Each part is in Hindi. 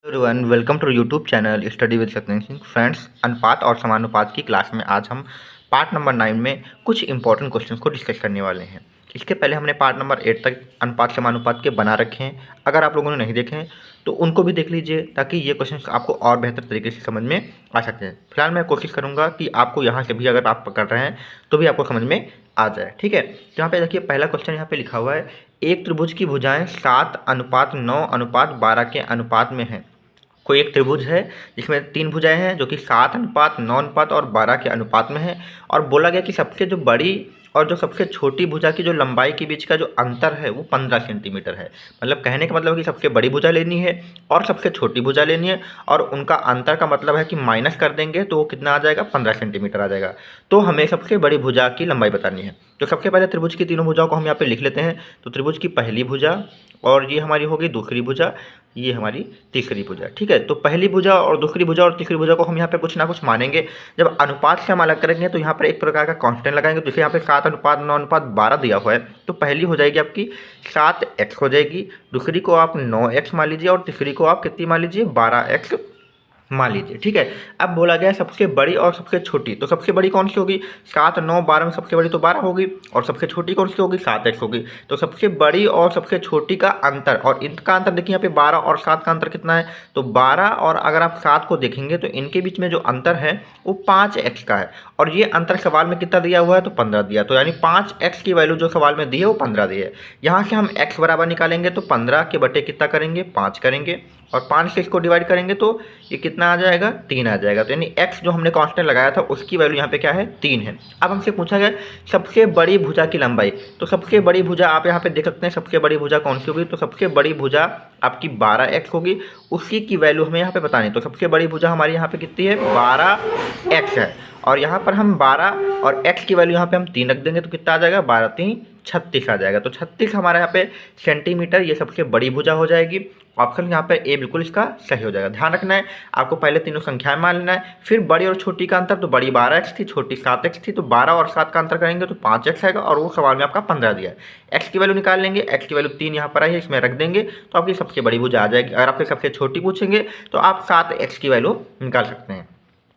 Everyone welcome to YouTube channel study with Satyendra Singh. Friends, अनुपात और समानुपात की क्लास में आज हम पार्ट नंबर 9 में कुछ इंपॉर्टेंट क्वेश्चंस को डिस्कस करने वाले हैं। इसके पहले हमने पार्ट नंबर 8 तक अनुपात समानुपात के बना रखे हैं। अगर आप लोगों ने नहीं देखे हैं तो उनको भी देख लीजिए ताकि ये क्वेश्चंस आपको और बेहतर तरीके से समझ में आ सकते हैं। फिलहाल मैं कोशिश करूँगा कि आपको यहाँ से भी अगर आप कर रहे हैं तो भी आपको समझ में आ जाए। ठीक है, तो यहाँ पे देखिए पहला क्वेश्चन यहाँ पे लिखा हुआ है, एक त्रिभुज की भुजाएं 7:9:12 के अनुपात में है। कोई एक त्रिभुज है जिसमें 3 भुजाएं हैं जो कि 7:9:12 और 12 के अनुपात में है, और बोला गया कि सबसे जो बड़ी और जो सबसे छोटी भुजा की जो लंबाई के बीच का जो अंतर है वो 15 सेंटीमीटर है। मतलब कहने का मतलब है कि सबसे बड़ी भुजा लेनी है और सबसे छोटी भुजा लेनी है, और उनका अंतर का मतलब है कि माइनस कर देंगे तो वो कितना आ जाएगा, 15 सेंटीमीटर आ जाएगा। तो हमें सबसे बड़ी भुजा की लंबाई बतानी है। तो सबसे पहले त्रिभुज की तीनों भुजाओं को हम यहाँ पे लिख लेते हैं। तो त्रिभुज की पहली भुजा, और ये हमारी होगी दूसरी भुजा, ये हमारी तीसरी भुजा। ठीक है, तो पहली भुजा और दूसरी भुजा और तीसरी भुजा को हम यहाँ पे कुछ ना कुछ मानेंगे। जब अनुपात से हम अलग करेंगे तो यहाँ पर एक प्रकार का कांस्टेंट लगाएंगे। जैसे यहाँ पे 7:9:12 दिया हुआ है, तो पहली हो जाएगी आपकी 7x हो जाएगी, दूसरी को आप 9x मान लीजिए, और तीसरी को आप कितनी मान लीजिए, 12x मान लीजिए। ठीक है, अब बोला गया है सबसे बड़ी और सबसे छोटी। तो सबसे बड़ी कौन सी होगी, 7:9:12 में सबसे बड़ी तो 12 होगी, और सबसे छोटी कौन सी होगी, 7x होगी। तो सबसे बड़ी और सबसे छोटी का अंतर, और इनका अंतर देखिए यहाँ पे 12 और 7 का अंतर कितना है, तो 12, और अगर आप 7 को देखेंगे तो इनके बीच में जो अंतर है वो 5x का है, और ये अंतर सवाल में कितना दिया हुआ है, तो 15 दिया। तो यानी 5x की वैल्यू जो सवाल में दी है वो 15 दी है। यहाँ से हम x बराबर निकालेंगे तो 15 के बटे कितना करेंगे, 5 करेंगे, और 5 से इसको डिवाइड करेंगे तो ये कितना आ जाएगा, 3 आ जाएगा। तो यानी x जो हमने कांस्टेंट लगाया था उसकी वैल्यू यहाँ पे क्या है, 3 है। अब हमसे पूछा गया सबसे बड़ी भुजा की लंबाई। तो सबसे बड़ी भुजा आप यहाँ पे देख सकते हैं, सबसे बड़ी भुजा कौन सी होगी, तो सबसे बड़ी भुजा आपकी 12x होगी, उसी की वैल्यू हमें यहाँ पे बतानी। तो सबसे बड़ी भुजा हमारी यहाँ पे कितनी है, 12x है, और यहाँ पर हम 12 और x की वैल्यू यहाँ पे हम 3 रख देंगे तो कितना आ जाएगा, 12×3 36 आ जाएगा। तो 36 हमारे यहाँ पे सेंटीमीटर ये सबसे बड़ी भुजा हो जाएगी। ऑप्शन यहाँ पे ए बिल्कुल इसका सही हो जाएगा। ध्यान रखना है आपको पहले तीनों संख्याएं मान लेना है, फिर बड़ी और छोटी का अंतर। तो बड़ी 12x थी, छोटी 7x थी, तो 12 और 7 का अंतर करेंगे तो 5x आएगा, और वो सवाल में आपका 15 दिया है। x की वैल्यू निकाल लेंगे, x की वैल्यू 3 यहाँ पर आई है, इसमें रख देंगे तो आपकी सबसे बड़ी भुजा आ जाएगी। अगर आपसे सबसे छोटी पूछेंगे तो आप 7x की वैल्यू निकाल सकते हैं।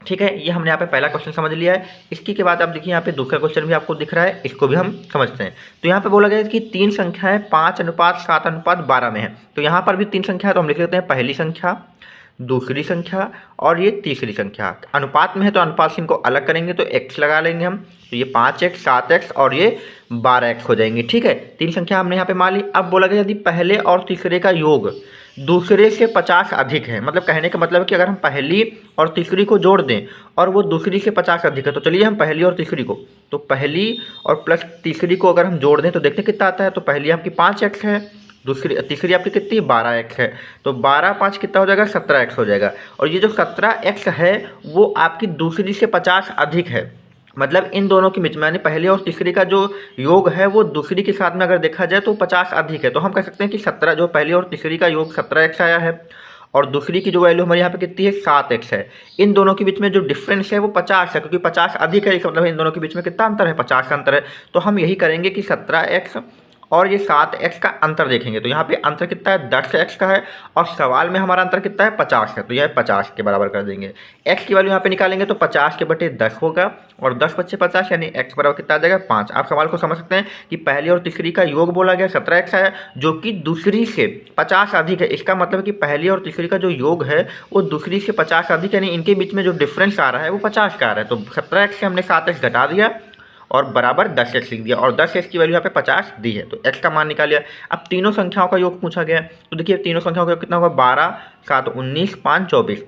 ठीक है, ये हमने यहाँ पे पहला क्वेश्चन समझ लिया है। इसकी के बाद आप देखिए यहाँ पे दूसरा क्वेश्चन भी आपको दिख रहा है, इसको भी हम समझते हैं। तो यहाँ पे बोला गया है कि 3 संख्याएं 5:7:12 में है। तो यहाँ पर भी 3 संख्या, तो हम लिख लेते हैं पहली संख्या, दूसरी संख्या और ये तीसरी संख्या। अनुपात में है तो अनुपात से इनको अलग करेंगे तो x लगा लेंगे हम, तो ये 5x 7x और ये 12x हो जाएंगे। ठीक है, 3 संख्या हमने यहाँ पे मान ली। अब बोला गया यदि पहले और तीसरे का योग दूसरे से 50 अधिक है, मतलब कहने का मतलब है कि अगर हम पहली और तीसरी को जोड़ दें और वो दूसरी से 50 अधिक है, तो चलिए हम पहली और तीसरी को, तो पहली और प्लस तीसरी को अगर हम जोड़ दें तो देखते कितना आता है। तो पहली आपकी 5x है, तीसरी आपकी कितनी है, 12x है, तो 12 5 कितना हो जाएगा, 17x हो जाएगा। और ये जो 17x है वो आपकी दूसरी से 50 अधिक है, मतलब इन दोनों के बीच में यानी पहले और तीसरी का जो योग है वो दूसरी के साथ में अगर देखा जाए तो 50 अधिक है। तो हम कह सकते हैं कि 17 जो पहली और तीसरी का योग 17x आया है, और दूसरी की जो वैल्यू हमारे यहाँ पे कितनी है, 7x है। इन दोनों के बीच में जो डिफरेंस है वो 50 है, क्योंकि 50 अधिक है, इसका मतलब इन दोनों के बीच में कितना अंतर है, 50 का अंतर है। तो हम यही करेंगे कि 17x और ये 7x का अंतर देखेंगे। तो यहाँ पे अंतर कितना है, 10x का है, और सवाल में हमारा अंतर कितना है, 50 है, तो यह 50 के बराबर कर देंगे। x की वैल्यू यहाँ पे निकालेंगे तो 50 के बटे 10 होगा, और 10 बच्चे 50 यानी x बराबर कितना आ जाएगा, 5। आप सवाल को समझ सकते हैं कि पहली और तीसरी का योग बोला गया 17x है, जो कि दूसरी से 50 अधिक है। इसका मतलब कि पहली और तीसरी का जो योग है वो दूसरी से 50 अधिक, यानी इनके बीच में जो डिफरेंस आ रहा है वो 50 का आ रहा है। तो 17x से हमने 7x घटा दिया और बराबर 10x लिख दिया, और 10x की वैल्यू यहाँ पे 50 दी है, तो x का मान निकाल लिया। अब तीनों संख्याओं का योग पूछा गया, तो देखिए तीनों संख्याओं का योग कितना होगा, 12 7 19 5 24।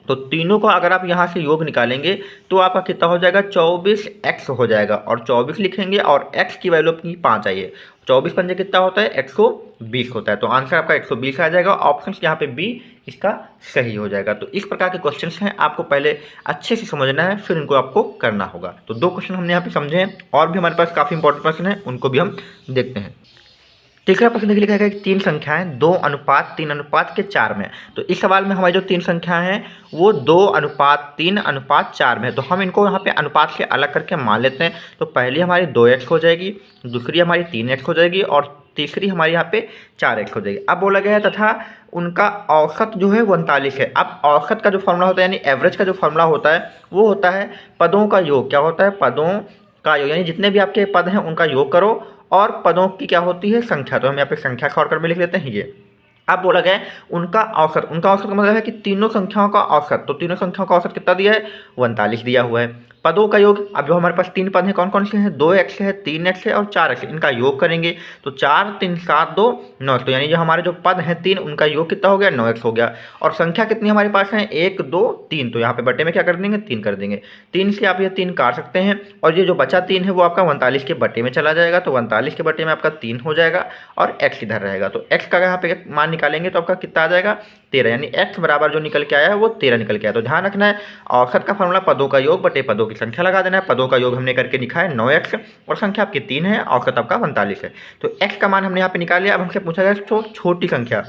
तो तीनों को अगर आप यहाँ से योग निकालेंगे तो आपका कितना हो जाएगा, 24x हो जाएगा, और 24 लिखेंगे और x की वैल्यू अपनी 5 आई है। 24 पंजे कितना होता है, 120 होता है। तो आंसर आपका 120 आ जाएगा। ऑप्शन यहाँ पे बी इसका सही हो जाएगा। तो इस प्रकार के क्वेश्चंस हैं, आपको पहले अच्छे से समझना है, फिर इनको आपको करना होगा। तो 2 क्वेश्चन हमने यहाँ पे समझे हैं, और भी हमारे पास काफ़ी इंपॉर्टेंट क्वेश्चन हैं, उनको भी हम देखते हैं। तीसरा प्रश्न देखिए लिखा है कि 3 संख्याएं 2:3:4 के 4 में। तो इस सवाल में हमारी जो 3 संख्याएं हैं वो 2:3:4 में है। तो हम इनको यहाँ पे अनुपात से अलग करके मान लेते हैं। तो पहली हमारी 2x हो जाएगी, दूसरी हमारी 3x हो जाएगी, और तीसरी हमारी यहाँ पे 4x हो जाएगी। अब बोला गया है तथा उनका औसत जो है 39 है। अब औसत का जो फॉर्मूला होता है यानी एवरेज का जो फॉर्मूला होता है वो होता है पदों का योग। क्या होता है? पदों का योग, यानी जितने भी आपके पद हैं उनका योग करो और पदों की क्या होती है? संख्या। तो हम यहाँ पे संख्या शॉर्टकट में लिख लेते हैं ये। अब बोला गया है उनका औसत। उनका औसत का मतलब है कि तीनों संख्याओं का औसत। तो तीनों संख्याओं का औसत कितना दिया है? 39 दिया हुआ है। पदों का योग, अब जो हमारे पास 3 पद हैं कौन कौन से हैं? 2x है, 3x है और 4x है। इनका योग करेंगे तो 4 3 7 2 9। तो यानी जो हमारे जो पद हैं 3 उनका योग कितना हो गया? 9x हो गया। और संख्या कितनी हमारे पास है? 1 2 3। तो यहाँ पे बटे में क्या कर देंगे? 3 कर देंगे। 3 से आप ये 3 काट सकते हैं और ये जो बचा 3 है वो आपका 39 के बटे में चला जाएगा। तो 39 के बटे में आपका 3 हो जाएगा और x इधर रहेगा। तो x का यहाँ पे मान निकालेंगे तो आपका कितना आ जाएगा? 13। यानी x बराबर जो निकल के आया है वो 13 निकल के आया। तो ध्यान रखना है औसत का फॉर्मूला पदों का योग बटे पदों की संख्या लगा देना है। पदों का योग हमने करके लिखा है 9x और संख्या आपकी 3 है, औसत आपका 39 है। तो x का मान हमने यहाँ पे निकाल लिया। अब हमसे पूछा गया तो छोटी संख्या।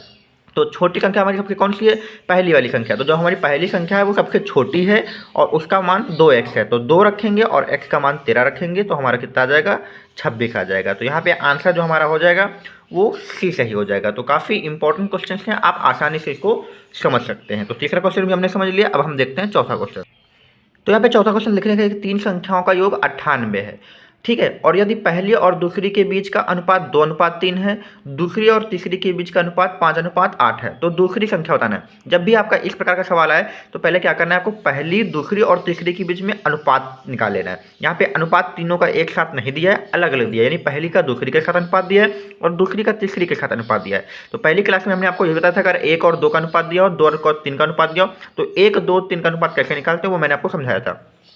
तो छोटी संख्या हमारी सबसे कौन सी है? पहली वाली संख्या। तो जो हमारी पहली संख्या है वो सबसे छोटी है और उसका मान 2x है। तो 2 रखेंगे और x का मान 13 रखेंगे तो हमारा कितना आ जाएगा? 26 आ जाएगा। तो यहाँ पे आंसर जो हमारा हो जाएगा वो सी सही हो जाएगा। तो काफ़ी इंपॉर्टेंट क्वेश्चन हैं, आप आसानी से इसको समझ सकते हैं। तो तीसरा क्वेश्चन भी हमने समझ लिया। अब हम देखते हैं चौथा क्वेश्चन। तो यहाँ पे चौथा क्वेश्चन लिखने का 3 संख्याओं का योग 98 है, ठीक है। और यदि पहली और दूसरी के बीच का अनुपात 2:3 है, दूसरी और तीसरी के बीच का अनुपात 5:8 है, तो दूसरी संख्या बताना है। जब भी आपका इस प्रकार का सवाल आए तो पहले क्या करना है आपको? पहली, दूसरी और तीसरी के बीच में अनुपात निकाल लेना है। यहाँ पे अनुपात तीनों का एक साथ नहीं दिया है, अलग अलग दिया है। यानी पहली का दूसरी के साथ अनुपात दिया है और दूसरी का तीसरी के साथ अनुपात दिया है। तो पहली क्लास में हमने आपको ये बताया था अगर 1 और 2 का अनुपात दिया और 2 और 3 का अनुपात दिया तो 1 2 3 का अनुपात कैसे निकालते हैं वो मैंने आपको समझाया था।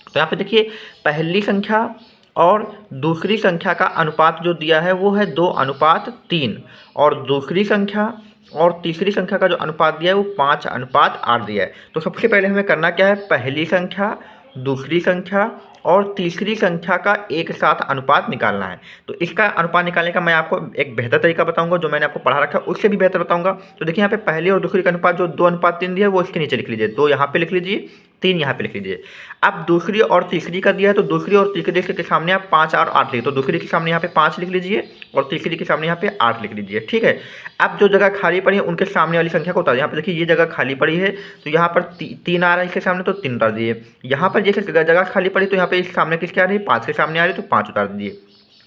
तो यहाँ पे देखिए पहली संख्या और दूसरी संख्या का अनुपात जो दिया है वो है 2:3 और दूसरी संख्या और तीसरी संख्या का जो अनुपात दिया है वो 5:8 दिया है। तो सबसे पहले हमें करना क्या है? पहली संख्या, दूसरी संख्या और तीसरी संख्या का एक साथ अनुपात निकालना है। तो इसका अनुपात निकालने का मैं आपको एक बेहतर तरीका बताऊंगा, जो मैंने आपको पढ़ा रखा है उससे भी बेहतर बताऊंगा। तो देखिए यहाँ पे पहली और दूसरी का अनुपात जो 2:3 दिया है वो इसके नीचे लिख लीजिए, 2 यहाँ पे लिख लीजिए, 3 यहाँ पे लिख लीजिए। अब दूसरी और तीसरी का दिया है तो दूसरी और तीसरी के सामने आप 5 और 8 लिखिए। तो दूसरी के सामने यहाँ पे 5 लिख लीजिए और तीसरी के सामने यहाँ पे 8 लिख लीजिए, ठीक है। अब जो जगह खाली पड़ी है उनके सामने वाली संख्या को उतार दीजिए। यहाँ पे देखिए ये जगह खाली पड़ी है तो यहाँ पर 3 आ रहा है इसके सामने तो 3 उतार दीजिए। यहाँ पर जैसे जगह खाली पड़ी तो यहाँ पे इस सामने किसके आ रही है? 5 के सामने आ रही है तो 5 उतार दीजिए।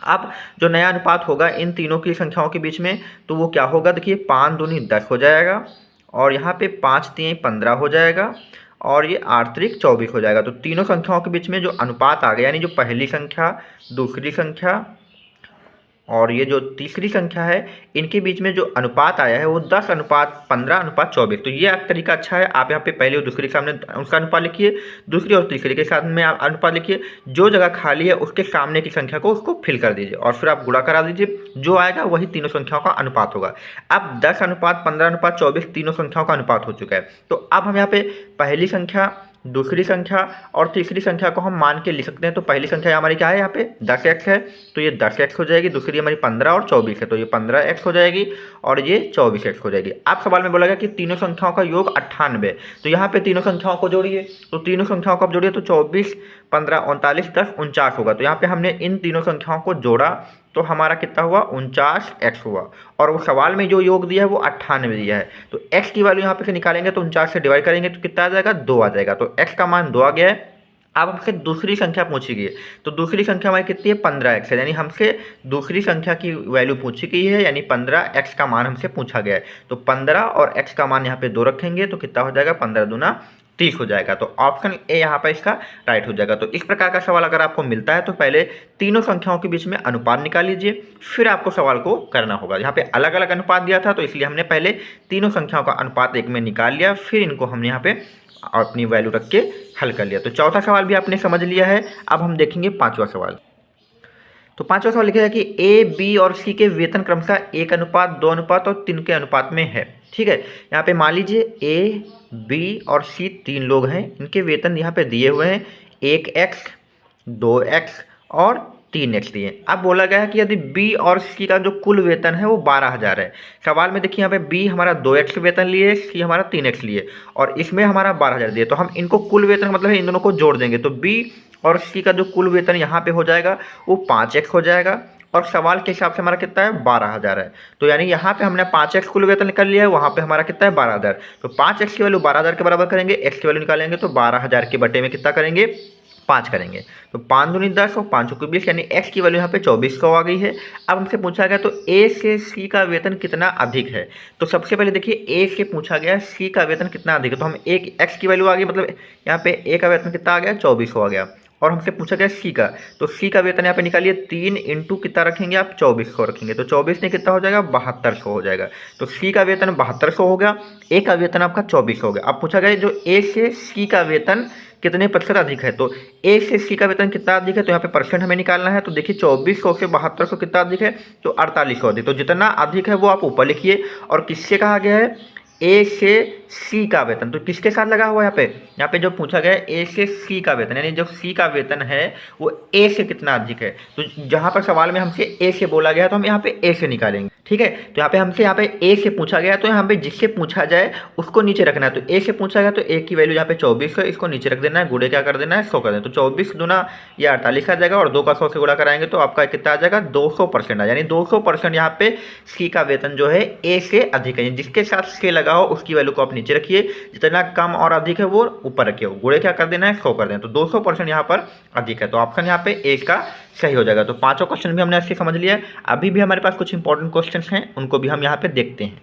अब जो नया अनुपात होगा इन तीनों की संख्याओं के बीच में तो वो क्या होगा? देखिए 5 दूनी 10 हो जाएगा और यहाँ पे 5 3 15 हो जाएगा और ये 8 3 24 हो जाएगा। तो तीनों संख्याओं के बीच में जो अनुपात आ गया यानी जो पहली संख्या, दूसरी संख्या और ये जो तीसरी संख्या है इनके बीच में जो अनुपात आया है वो 10:15:24। तो ये एक तरीका अच्छा है। आप यहाँ पे पहले और दूसरी के सामने उसका अनुपात लिखिए, दूसरी और तीसरी के साथ में आप अनुपात लिखिए, जो जगह खाली है उसके सामने की संख्या को उसको फिल कर दीजिए और फिर आप गुणा करा दीजिए। जो आएगा वही तीनों संख्याओं का अनुपात होगा। अब 10:15:24 तीनों संख्याओं का अनुपात हो चुका है। तो अब हम यहाँ पे पहली संख्या, दूसरी संख्या और तीसरी संख्या को हम मान के लिख सकते हैं। तो पहली संख्या हमारी क्या है? यहाँ पे 10x है तो ये 10x हो जाएगी। दूसरी हमारी 15 और 24 है तो ये 15x हो जाएगी और ये 24x हो जाएगी। अब सवाल में बोला गया कि तीनों संख्याओं का योग 98। तो यहाँ पे तीनों संख्याओं को जोड़िए। तो तीनों संख्याओं को आप जोड़िए तो 24 15 39 10 49 होगा। तो यहाँ पे हमने इन तीनों संख्याओं को जोड़ा तो हमारा कितना हुआ? 49x हुआ। और वो सवाल में जो योग दिया है वो 98 दिया है। तो x की वैल्यू यहाँ पे से निकालेंगे तो 49 से डिवाइड करेंगे तो कितना आ जाएगा? 2 आ जाएगा। तो x का मान 2 आ गया है। अब हमसे दूसरी संख्या पूछी गई है तो दूसरी संख्या हमारी कितनी है? 15x है। यानी हमसे दूसरी संख्या की वैल्यू पूछी गई है यानी 15x का मान हमसे पूछा गया है। तो 15 और x का मान यहाँ पे 2 रखेंगे तो कितना हो जाएगा? 15 दूना 30 हो जाएगा। तो ऑप्शन ए यहाँ पर इसका राइट हो जाएगा। तो इस प्रकार का सवाल अगर आपको मिलता है तो पहले तीनों संख्याओं के बीच में अनुपात निकाल लीजिए, फिर आपको सवाल को करना होगा। यहाँ पे अलग अलग अनुपात दिया था तो इसलिए हमने पहले तीनों संख्याओं का अनुपात एक में निकाल लिया, फिर इनको हमने यहाँ पे अपनी वैल्यू रख के हल कर लिया। तो चौथा सवाल भी आपने समझ लिया है। अब हम देखेंगे पांचवा सवाल। तो पांचवा सवाल लिखा है कि ए, बी और सी के वेतन क्रमशः 1:2 और 3 के अनुपात में है, ठीक है। यहाँ पे मान लीजिए ए, बी और सी 3 लोग हैं, इनके वेतन यहाँ पे दिए हुए हैं 1x, 2x और 3x दिए। अब बोला गया है कि यदि बी और सी का जो कुल वेतन है वो 12,000 है। सवाल में देखिए यहाँ पे बी हमारा 2x वेतन लिए, सी हमारा 3x लिए और इसमें हमारा 12,000 दिए। तो हम इनको कुल वेतन मतलब है इन दोनों को जोड़ देंगे तो बी और सी का जो कुल वेतन यहाँ पे हो जाएगा वो 5x हो जाएगा और सवाल के हिसाब से हमारा कितना है 12,000 है। तो यानी यहाँ पे हमने 5x कुल वेतन निकाल लिया है, वहाँ पे हमारा कितना है 12,000। तो 5x की वैल्यू 12,000 के बराबर करेंगे, x की वैल्यू निकालेंगे तो 12,000 के बटे में कितना करेंगे 5 करेंगे। तो 5 दूनी 10 और 5 चौके 20, यानी x की वैल्यू यहाँ पे 2400 आ गई है। अब हमसे पूछा गया तो a से c का वेतन कितना अधिक है। तो सबसे पहले देखिए a से पूछा गया c का वेतन कितना अधिक है, तो हम एक x की वैल्यू आ गई, मतलब यहाँ पे a का वेतन कितना आ गया 2400 आ गया। और हमसे पूछा गया सी का, तो सी का वेतन यहाँ पे निकालिए 3 इंटू कितना रखेंगे आप 2400 रखेंगे, तो 24 ने कितना हो जाएगा 7200 हो जाएगा। तो सी का वेतन 7200 हो गया, ए का वेतन आपका 2400 हो गया। अब पूछा गया जो ए से सी का वेतन कितने प्रतिशत अधिक है, तो ए से सी का वेतन कितना अधिक है, तो यहाँ पे परसेंट हमें निकालना है। तो देखिए 2400 से 7200 कितना अधिक है, तो 4800 अधिक। तो जितना अधिक है वो आप ऊपर लिखिए। और किससे कहा गया है, ए से सी का वेतन, तो किसके साथ लगा हुआ है यहाँ पे जो पूछा गया है ए से सी का वेतन, यानी जो सी का वेतन है वो ए से कितना अधिक है। तो जहाँ पर सवाल में हमसे ए से बोला गया तो हम यहाँ पे ए से निकालेंगे, ठीक है। तो यहाँ पे हमसे यहाँ पे ए से पूछा गया, तो यहाँ पे जिससे पूछा जाए उसको नीचे रखना है। तो ए से पूछा गया तो ए की वैल्यू यहाँ पे 24 है, इसको नीचे रख देना है, गुणे क्या कर देना है 100 कर देना। तो 24 दूना ये 48 आ जाएगा, और 2 का 100 से गुणा कराएंगे तो आपका कितना आ जाएगा 200%, यानी 200% यहाँ पे सी का वेतन जो है ए से अधिक है। जिसके साथ से लगा हो उसकी वैल्यू को आप नीचे रखिए, जितना कम और अधिक है वो ऊपर रखिए, गुणे क्या कर देना है 100 कर देना। तो 200% यहाँ पर अधिक है, तो ऑप्शन यहाँ पे ए का सही हो जाएगा। तो पांचों क्वेश्चन भी हमने अच्छे समझ लिया है। अभी भी हमारे पास कुछ इंपॉर्टेंट क्वेश्चंस हैं, उनको भी हम यहाँ पे देखते हैं।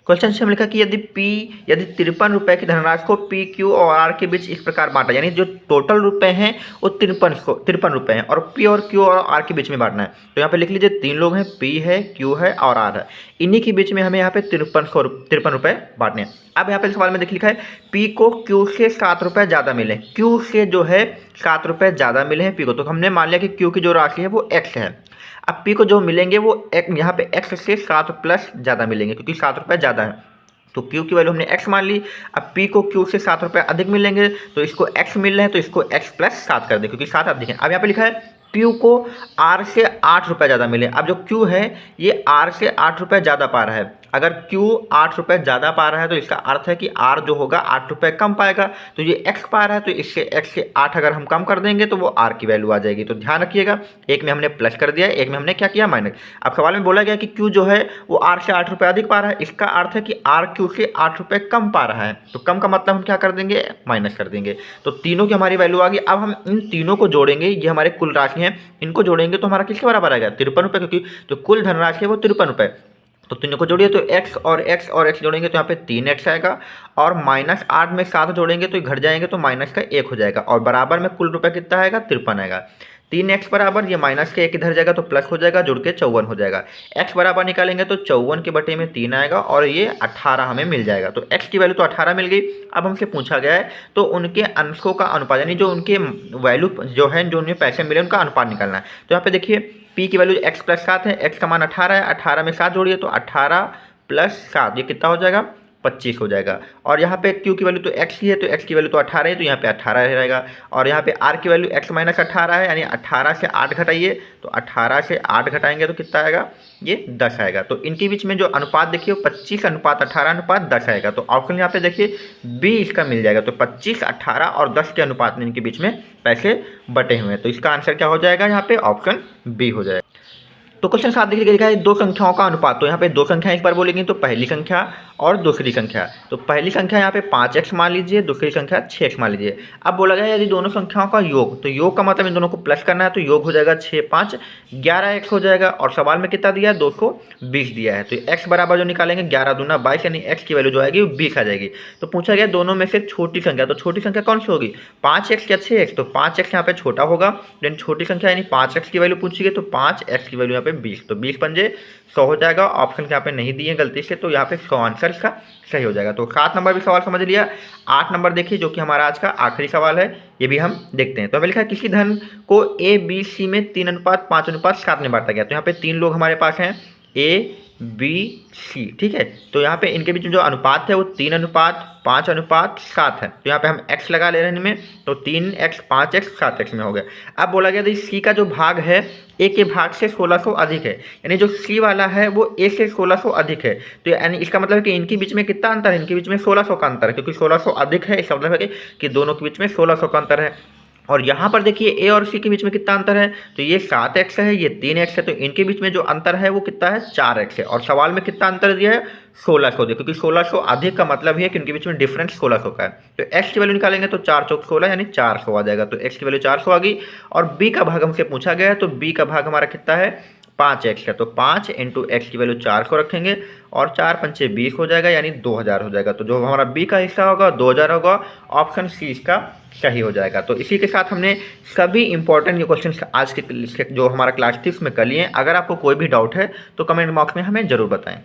क्वेश्चन से हम लिखा कि यदि 53 रुपए की धनराशि को पी क्यू और आर के बीच इस प्रकार बांटा, यानी जो टोटल रुपए हैं वो 53 रुपए हैं, और पी और क्यू और आर के बीच में बांटना है। तो यहाँ पे लिख लीजिए 3 लोग हैं, पी है, क्यू है और आर है, इन्हीं के बीच में हमें यहाँ पे 53 रुपए बांटने हैं। अब यहाँ पे सवाल में देख लिखा है पी को क्यू से 7 रुपये ज़्यादा मिले, क्यू से जो है 7 रुपये ज़्यादा मिले हैं पी को। तो हमने मान लिया कि क्यू की जो राशि है वो एक्स है। अब पी को जो मिलेंगे वो यहाँ पे एक्स से 7 प्लस ज़्यादा मिलेंगे, क्योंकि 7 रुपये ज़्यादा है। तो क्यू की वैल्यू हमने एक्स मान ली। अब पी को क्यू से 7 रुपये अधिक मिलेंगे, तो इसको एक्स मिल रहे हैं तो इसको एक्स प्लस 7 कर दें, क्योंकि 7 अधिक है। अब यहाँ पे लिखा है क्यू को आर से 8 रुपये ज़्यादा मिले। अब जो क्यू है ये आर से 8 रुपये ज़्यादा पा रहा है। अगर क्यू 8 रुपये ज़्यादा पा रहा है तो इसका अर्थ है कि आर जो होगा 8 रुपये कम पाएगा। तो ये एक्स पा रहा है, तो इससे एक्स से 8 अगर हम कम कर देंगे तो वो आर की वैल्यू आ जाएगी। तो ध्यान रखिएगा, एक में हमने प्लस कर दिया, एक में हमने क्या किया माइनस। अब सवाल में बोला गया कि क्यू जो है वो आर से 8 रुपये अधिक पा रहा है, इसका अर्थ है कि आर क्यू से 8 रुपये कम पा रहा है। तो कम का मतलब हम क्या कर देंगे माइनस कर देंगे। तो तीनों की हमारी वैल्यू आ गई। अब हम इन तीनों को जोड़ेंगे, ये हमारे कुल राशि हैं, इनको जोड़ेंगे तो हमारा किसके बराबर आएगा 53 रुपये, क्योंकि जो कुल धनराशि है वो 53 रुपये। तो तीनों को जोड़िए तो x और x और x जोड़ेंगे तो यहाँ पे 3x आएगा, और -8 में 7 जोड़ेंगे तो घट जाएंगे तो माइनस का 1 हो जाएगा, और बराबर में कुल रुपये कितना आएगा 53 आएगा। 3x बराबर ये माइनस के 1 इधर जाएगा तो प्लस हो जाएगा, जुड़ के 54 हो जाएगा। x बराबर निकालेंगे तो 54 के बटे में 3 आएगा, और ये 18 हमें मिल जाएगा। तो x की वैल्यू तो 18 मिल गई। अब हमसे पूछा गया है तो उनके अंशों का अनुपात, यानी जो उनके वैल्यू जो है, जो उन्हें पैसे मिले उनका अनुपात निकालना है। तो यहाँ पे देखिए p की वैल्यू x प्लस 7 है, x का मान 18 है, 18 में 7 जोड़िए तो 18 प्लस 7 ये कितना हो जाएगा 25 हो जाएगा। और यहाँ पे q की वैल्यू तो x ही है, तो x की वैल्यू तो 18 है, तो यहाँ पे 18 रहेगा। और यहाँ पे r की वैल्यू x माइनस 18 है, यानी 18 से 8 घटाइए, तो 18 से 8 घटाएंगे तो कितना आएगा ये 10 आएगा। तो इनके बीच में जो अनुपात देखिए 25:18:10 आएगा। तो ऑप्शन यहाँ पे देखिए बी इसका मिल जाएगा। तो 25, 18 और 10 के अनुपात में इनके बीच में पैसे बटे हुए हैं। तो इसका आंसर क्या हो जाएगा यहाँ पे ऑप्शन बी हो जाएगा। तो क्वेश्चन 7 देखिए लिखा है 2 संख्याओं का अनुपात। तो यहाँ पे 2 संख्याएं एक बार बोलेंगे, तो पहली संख्या और दूसरी संख्या। तो पहली संख्या यहाँ पे 5x मान लीजिए, दूसरी संख्या 6x मान लीजिए। अब बोला गया यदि दोनों संख्याओं का योग, तो योग का मतलब इन दोनों को प्लस करना है, तो योग हो जाएगा 6 5 11x हो जाएगा। और सवाल में कितना दिया है 220 दिया है। तो x बराबर जो निकालेंगे 11 दूना 22, यानी x की वैल्यू जो आएगी वो 20 आ जाएगी। तो पूछा गया दोनों में से छोटी संख्या, तो छोटी संख्या कौन सी होगी 5x या 6x। तो 5x यहाँ पे छोटा होगा, लेकिन छोटी संख्या यानी 5x की वैल्यू पूछी गई, तो 5x की वैल्यू यहाँ पे 20, तो 20 पंजे 100 हो जाएगा। ऑप्शन यहाँ पे नहीं दिए गलती से, तो यहाँ पे 100 आंसर इसका सही हो जाएगा। तो 7 नंबर भी सवाल समझ लिया। 8 नंबर देखिए जो कि हमारा आज का आखिरी सवाल है, ये भी हम देखते हैं। तो हमें लिखा है किसी धन को A B C में 3:5:7 में बांटा गया। तो यहाँ पे 3 लोग हमारे पास हैं A B C, ठीक है। तो यहाँ पे इनके बीच में जो अनुपात है वो 3:5:7 है। तो यहाँ पे हम x लगा ले रहे हैं इनमें, तो 3x 5x 7x में हो गया। अब बोला गया कि C का जो भाग है A के भाग से 1600 अधिक है, यानी जो C वाला है वो A से 1600 अधिक है। तो यानी इसका मतलब है कि इनके बीच में कितना अंतर है, इनके बीच में 1600 का अंतर है, क्योंकि 1600 अधिक है, इसका मतलब है कि दोनों के बीच में 1600 का अंतर है। और यहाँ पर देखिए ए और सी के बीच में कितना अंतर है, तो ये 7x है, ये 3x है, तो इनके बीच में जो अंतर है वो कितना है, 4x है। और सवाल में कितना अंतर दिया है, 1600 दिया, क्योंकि 1600 अधिक का मतलब है कि उनके बीच में डिफरेंस 1600 का है। तो x की वैल्यू निकालेंगे तो 4 चौक 16 यानी 400 आ जाएगा, तो x की वैल्यू 400 आ गई। और b का भाग हमसे पूछा गया है, तो b का भाग हमारा कितना है, 5x है, तो 5 इंटू एक्स की वैल्यू 400 रखेंगे और 4 पंचे 20 हो जाएगा यानी 2000 हो जाएगा। तो जो हमारा बी का हिस्सा होगा 2000 होगा, ऑप्शन सी इसका सही हो जाएगा। तो इसी के साथ हमने सभी इंपॉर्टेंट ये क्वेश्चन आज के जो हमारा क्लास 6 में कर लिए हैं। अगर आपको कोई भी डाउट है तो कमेंट बॉक्स में हमें ज़रूर बताएं।